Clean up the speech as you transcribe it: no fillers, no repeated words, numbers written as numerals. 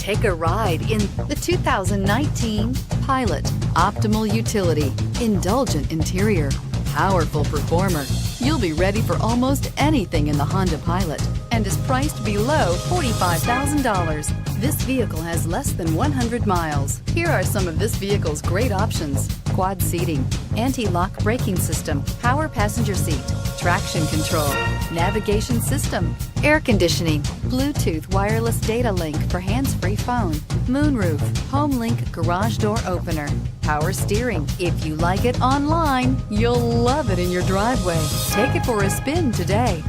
Take a ride in the 2019 Pilot. Optimal utility, indulgent interior, powerful performer. You'll be ready for almost anything in the Honda Pilot and is priced below $45,000. This vehicle has less than 100 miles. Here are some of this vehicle's great options: quad seating, anti-lock braking system, power passenger seat, traction control, navigation system, air conditioning, Bluetooth wireless data link for hands-free phone, moonroof, HomeLink garage door opener, power steering. If you like it online, you'll love it in your driveway. Take it for a spin today.